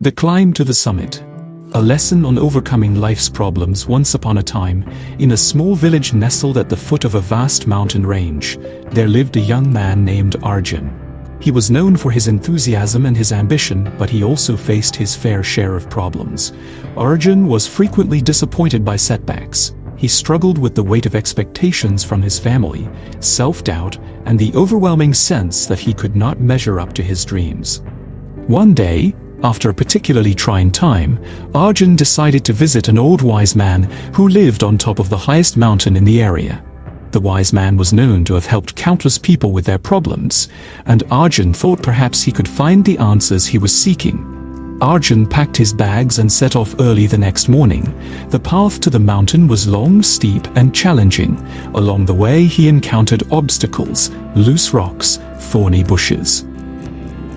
The climb to the summit. A lesson on overcoming life's problems. Once upon a time, in a small village nestled at the foot of a vast mountain range, there lived a young man named Arjun. He was known for his enthusiasm and his ambition, but he also faced his fair share of problems. Arjun was frequently disappointed by setbacks. He struggled with the weight of expectations from his family, self-doubt, and the overwhelming sense that he could not measure up to his dreams. One day, after a particularly trying time, Arjun decided to visit an old wise man who lived on top of the highest mountain in the area. The wise man was known to have helped countless people with their problems, and Arjun thought perhaps he could find the answers he was seeking. Arjun packed his bags and set off early the next morning. The path to the mountain was long, steep, and challenging. Along the way, he encountered obstacles, loose rocks, thorny bushes,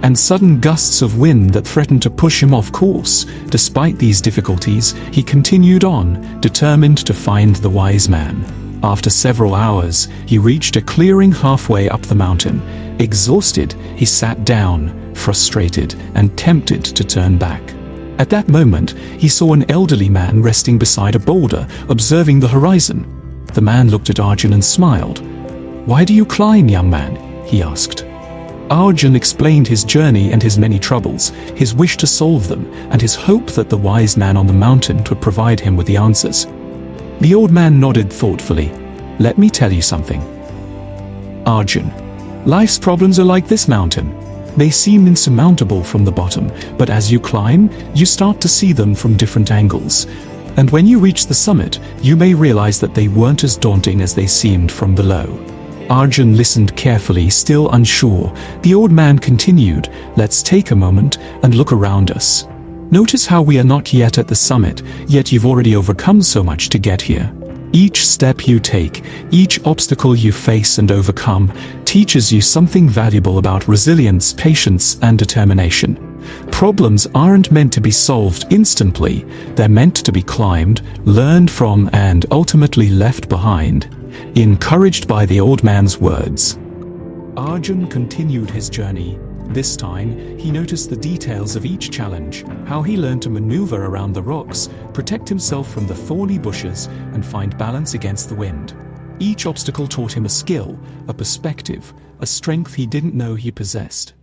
and sudden gusts of wind that threatened to push him off course. Despite these difficulties, he continued on, determined to find the wise man. After several hours, he reached a clearing halfway up the mountain. Exhausted, he sat down, frustrated and tempted to turn back. At that moment, he saw an elderly man resting beside a boulder, observing the horizon. The man looked at Arjun and smiled. "Why do you climb, young man?" he asked. Arjun explained his journey and his many troubles, his wish to solve them, and his hope that the wise man on the mountain would provide him with the answers. The old man nodded thoughtfully. "Let me tell you something, Arjun. Life's problems are like this mountain. They seem insurmountable from the bottom, but as you climb, you start to see them from different angles. And when you reach the summit, you may realize that they weren't as daunting as they seemed from below." Arjun listened carefully, still unsure. The old man continued, "Let's take a moment and look around us. Notice how we are not yet at the summit, yet you've already overcome so much to get here. Each step you take, each obstacle you face and overcome, teaches you something valuable about resilience, patience, and determination. Problems aren't meant to be solved instantly. They're meant to be climbed, learned from, and ultimately left behind." Encouraged by the old man's words, Arjun continued his journey. This time, he noticed the details of each challenge, how he learned to maneuver around the rocks, protect himself from the thorny bushes, and find balance against the wind. Each obstacle taught him a skill, a perspective, a strength he didn't know he possessed.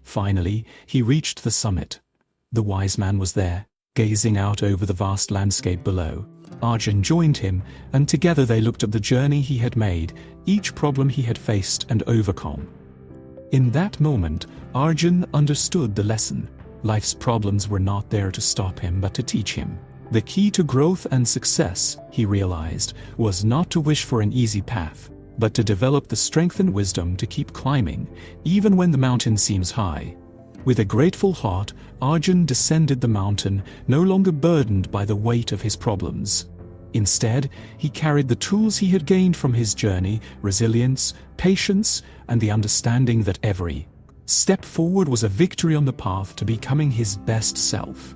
Finally, he reached the summit. The wise man was there, gazing out over the vast landscape below. Arjun joined him, and together they looked at the journey he had made, each problem he had faced and overcome. In that moment, Arjun understood the lesson. Life's problems were not there to stop him, but to teach him. The key to growth and success, he realized, was not to wish for an easy path, but to develop the strength and wisdom to keep climbing, even when the mountain seems high. With a grateful heart, Arjun descended the mountain, no longer burdened by the weight of his problems. Instead, he carried the tools he had gained from his journey, resilience, patience, and the understanding that every step forward was a victory on the path to becoming his best self.